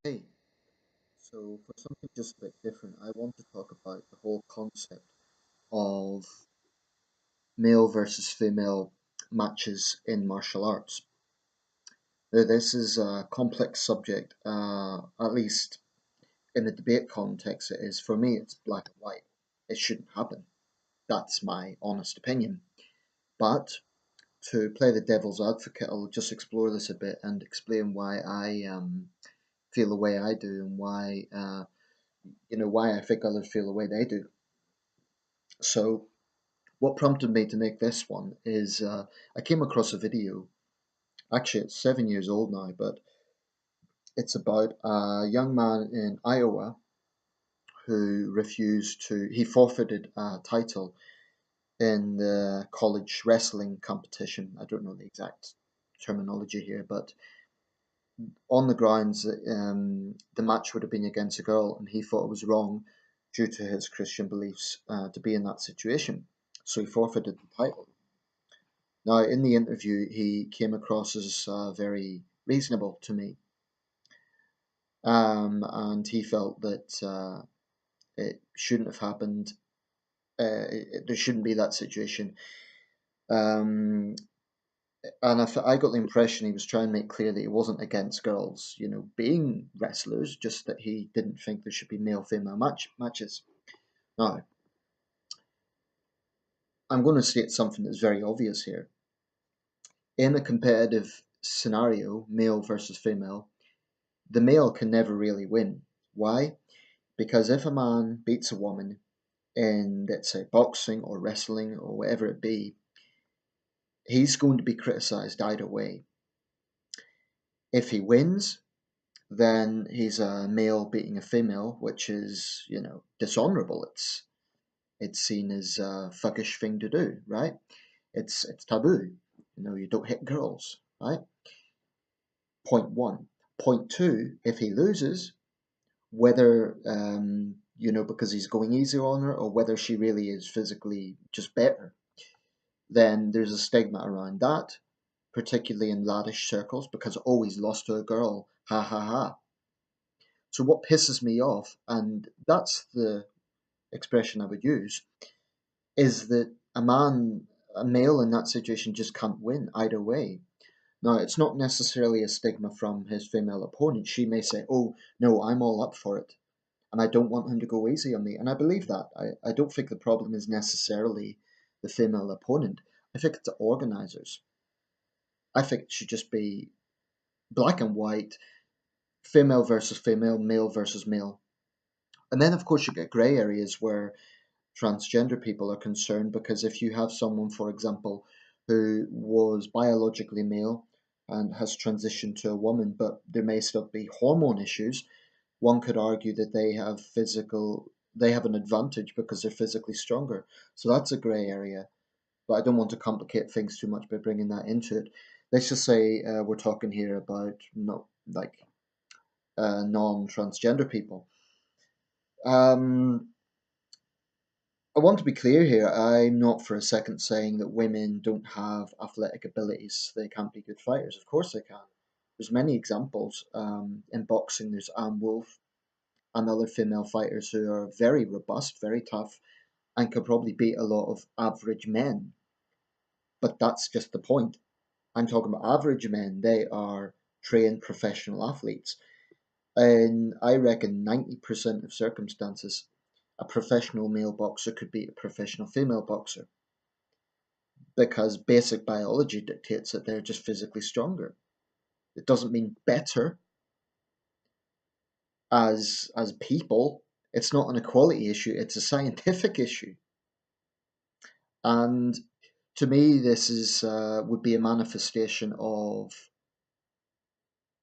Hey, so for something just a bit different, I want to talk about the whole concept of male versus female matches in martial arts. Now, this is a complex subject, at least in the debate context it is. For me, it's black and white. It shouldn't happen. That's my honest opinion. But to play the devil's advocate, I'll just explore this a bit and explain why I feel the way I do and why I think others feel the way they do. So, what prompted me to make this one is I came across a video. Actually, it's 7 years old now, but it's about a young man in Iowa who he forfeited a title in the college wrestling competition. I don't know the exact terminology here, but on the grounds that the match would have been against a girl, and he thought it was wrong due to his Christian beliefs to be in that situation. So he forfeited the title. Now, in the interview, he came across as very reasonable to me, and he felt that it shouldn't have happened. There shouldn't be that situation. Um, and I got the impression he was trying to make clear that he wasn't against girls, being wrestlers, just that he didn't think there should be male-female matches. Now, I'm going to state something that's very obvious here. In a competitive scenario, male versus female, the male can never really win. Why? Because if a man beats a woman in, let's say, boxing or wrestling or whatever it be, he's going to be criticized either way. If he wins, then he's a male beating a female, which is, dishonorable. It's seen as a thuggish thing to do, right? It's taboo. You don't hit girls, right? Point one. Point two, if he loses, whether because he's going easy on her or whether she really is physically just better, then there's a stigma around that, particularly in laddish circles, because oh, he's lost to a girl, ha ha ha. So what pisses me off, and that's the expression I would use, is that a male in that situation just can't win either way. Now, it's not necessarily a stigma from his female opponent. She may say, oh, no, I'm all up for it, and I don't want him to go easy on me. And I believe that. I don't think the problem is necessarily the female opponent. I think it's the organisers. I think it should just be black and white, female versus female, male versus male. And then, of course, you get grey areas where transgender people are concerned because if you have someone, for example, who was biologically male and has transitioned to a woman, but there may still be hormone issues, one could argue that they have an advantage because they're physically stronger. So that's a grey area, but I don't want to complicate things too much by bringing that into it. Let's just say we're talking here about no like non-transgender people. Um, I want to be clear here. I'm not for a second saying that women don't have athletic abilities. They can't be good fighters. Of course they can. There's many examples. In boxing, there's Anne Wolf and other female fighters who are very robust, very tough, and could probably beat a lot of average men. But that's just the point. I'm talking about average men. They are trained professional athletes. And I reckon 90% of circumstances, a professional male boxer could beat a professional female boxer because basic biology dictates that they're just physically stronger. It doesn't mean better as people. It's not an equality issue, it's a scientific issue. And to me, this is would be a manifestation of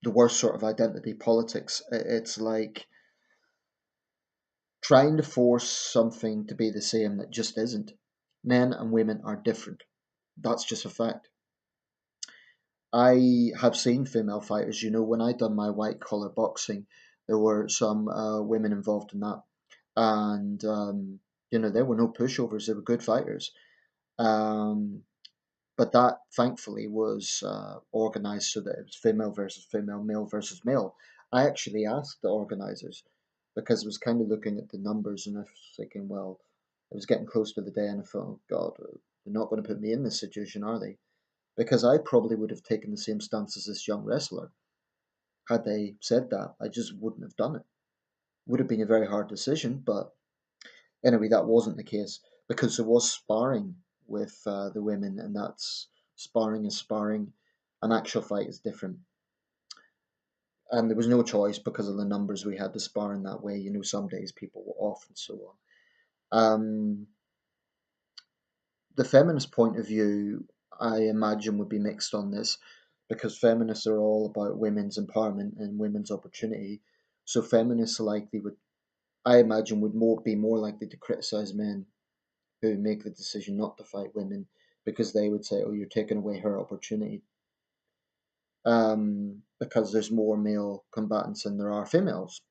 the worst sort of identity politics. It's like trying to force something to be the same that just isn't. Men and women are different. That's just a fact. I have seen female fighters. When I done my white collar boxing, there were some women involved in that, and there were no pushovers. They were good fighters. Um, but that thankfully was organized so that it was female versus female, male versus male, I actually asked the organisers because I was kind of looking at the numbers and I was thinking, well, it was getting close to the day and I thought, oh God, they're not going to put me in this situation, are they? Because I probably would have taken the same stance as this young wrestler. Had they said that, I just wouldn't have done it. Would have been a very hard decision, but anyway, that wasn't the case because there was sparring with the women, and that's sparring is sparring. An actual fight is different. And there was no choice because of the numbers we had to spar in that way. You know, some days people were off and so on. The feminist point of view, I imagine, would be mixed on this because feminists are all about women's empowerment and women's opportunity. So feminists likely would, I imagine, would be more likely to criticize men who make the decision not to fight women because they would say, "Oh, you're taking away her opportunity." Because there's more male combatants than there are females.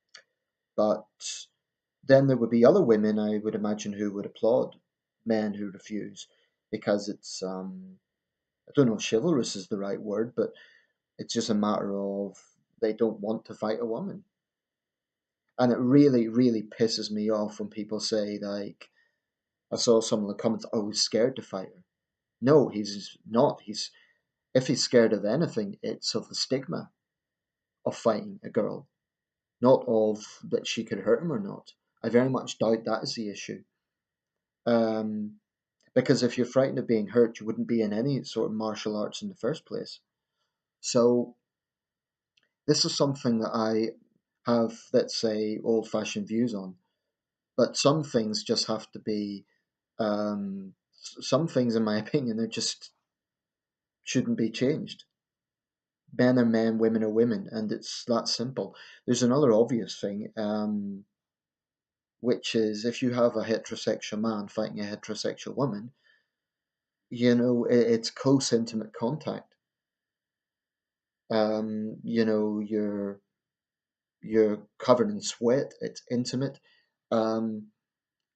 But then there would be other women, I would imagine, who would applaud men who refuse because it's I don't know if chivalrous is the right word, but it's just a matter of they don't want to fight a woman. And it really, really pisses me off when people say, like, I saw some of the comments, oh, he's scared to fight her. No, he's not. If he's scared of anything, it's of the stigma of fighting a girl, not of that she could hurt him or not. I very much doubt that is the issue. Um, because if you're frightened of being hurt, you wouldn't be in any sort of martial arts in the first place. So this is something that I have, let's say, old-fashioned views on. But some things just have to be, some things, in my opinion, they just shouldn't be changed. Men are men, women are women, and it's that simple. There's another obvious thing, which is if you have a heterosexual man fighting a heterosexual woman, you know, it's close, intimate contact. You know, you're covered in sweat. It's intimate, and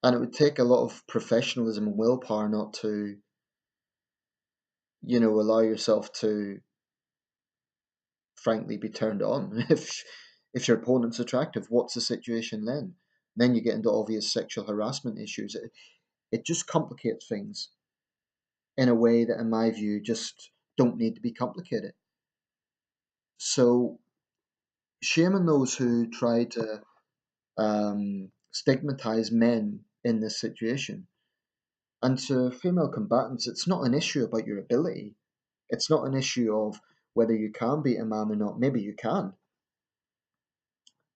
it would take a lot of professionalism and willpower not to, you know, allow yourself to, frankly, be turned on. If your opponent's attractive, what's the situation then? Then you get into obvious sexual harassment issues. It just complicates things in a way that, in my view, just don't need to be complicated. So, shame on those who try to stigmatize men in this situation. And to female combatants, it's not an issue about your ability. It's not an issue of whether you can beat a man or not. Maybe you can.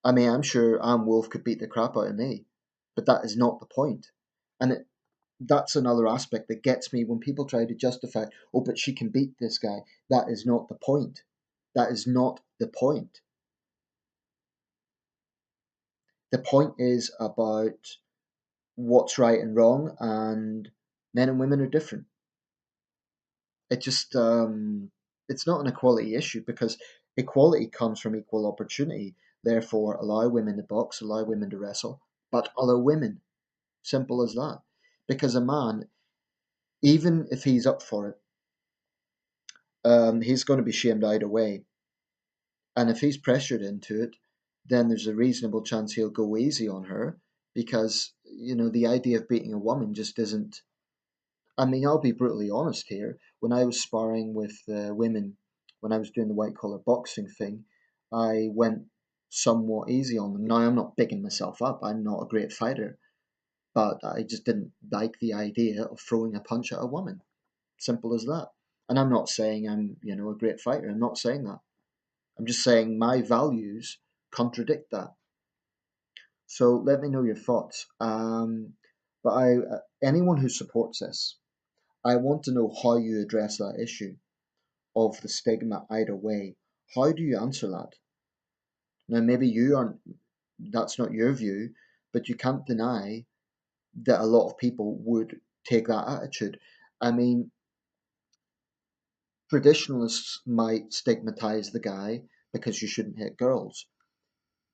I mean, I'm sure Anne Wolf could beat the crap out of me, but that is not the point. And that's another aspect that gets me when people try to justify, oh, but she can beat this guy. That is not the point. That is not the point. The point is about what's right and wrong, and men and women are different. It just it's not an equality issue because equality comes from equal opportunity. Therefore, allow women to box, allow women to wrestle, but allow women. Simple as that. Because a man, even if he's up for it, he's going to be shamed either way. And if he's pressured into it, then there's a reasonable chance he'll go easy on her because, you know, the idea of beating a woman just isn't. I mean, I'll be brutally honest here. When I was sparring with women, when I was doing the white collar boxing thing, I went somewhat easy on them. Now, I'm not bigging myself up. I'm not a great fighter, but I just didn't like the idea of throwing a punch at a woman. Simple as that. And I'm not saying I'm, you know, a great fighter. I'm not saying that. I'm just saying my values contradict that. So let me know your thoughts. But anyone who supports this, I want to know how you address that issue of the stigma either way. How do you answer that? Now, maybe you aren't, that's not your view, but you can't deny that a lot of people would take that attitude. I mean, traditionalists might stigmatize the guy because you shouldn't hit girls.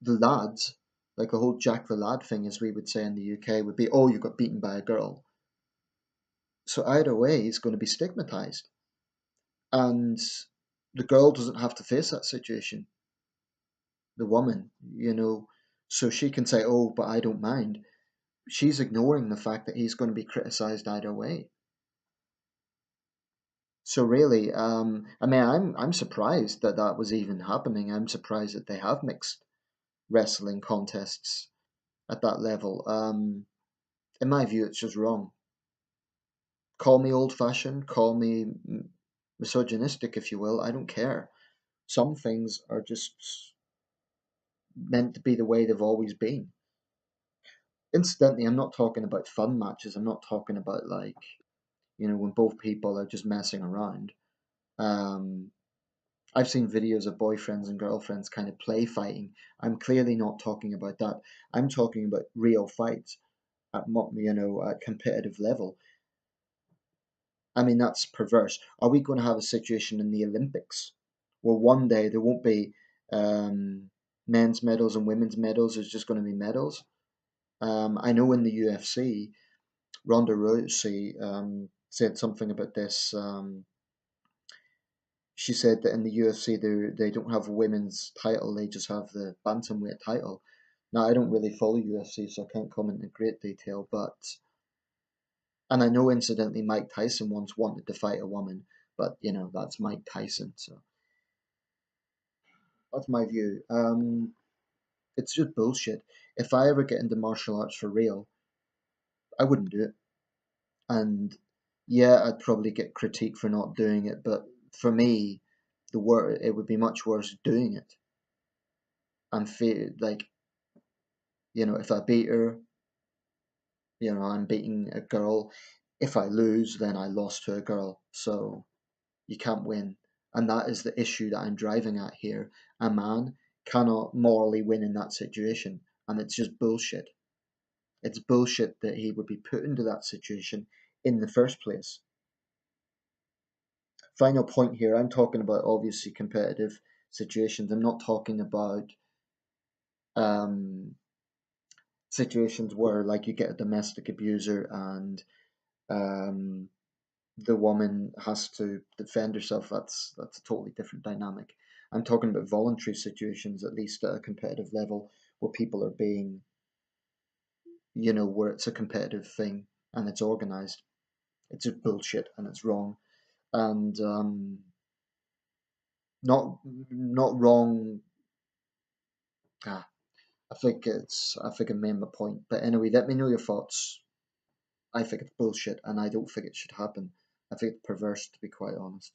The lads, like the whole Jack the Lad thing, as we would say in the UK, would be, oh, you got beaten by a girl. So either way, he's going to be stigmatized. And the girl doesn't have to face that situation. the woman, so she can say, "Oh, but I don't mind." She's ignoring the fact that he's going to be criticized either way. So really, I mean, I'm surprised that that was even happening. I'm surprised that they have mixed wrestling contests at that level. In my view, it's just wrong. Call me old-fashioned, call me misogynistic, if you will. I don't care. Some things are just meant to be the way they've always been. Incidentally, I'm not talking about fun matches. I'm not talking about like, when both people are just messing around. Um, I've seen videos of boyfriends and girlfriends kind of play fighting. I'm clearly not talking about that. I'm talking about real fights at competitive level. I mean, that's perverse. Are we going to have a situation in the Olympics where one day there won't be um, men's medals and women's medals? There's just going to be medals. I know in the UFC, Ronda Rousey said something about this. She said that in the UFC they don't have a women's title; they just have the bantamweight title. Now I don't really follow UFC, so I can't comment in great detail. And I know incidentally Mike Tyson once wanted to fight a woman, but that's Mike Tyson, so that's my view. It's just bullshit. If I ever get into martial arts for real, I wouldn't do it. And yeah, I'd probably get critique for not doing it, but for me, it would be much worse doing it. And feel like, if I beat her, I'm beating a girl. If I lose, then I lost to a girl. So you can't win. And that is the issue that I'm driving at here. A man cannot morally win in that situation. And it's just bullshit. It's bullshit that he would be put into that situation in the first place. Final point here, I'm talking about obviously competitive situations. I'm not talking about um, situations where like you get a domestic abuser and um, the woman has to defend herself. That's a totally different dynamic. I'm talking about voluntary situations, at least at a competitive level, where people are being, where it's a competitive thing and it's organized. It's just bullshit and it's wrong. And not wrong. Ah, I think I made my point. But anyway, let me know your thoughts. I think it's bullshit and I don't think it should happen. I think it's perverse, to be quite honest.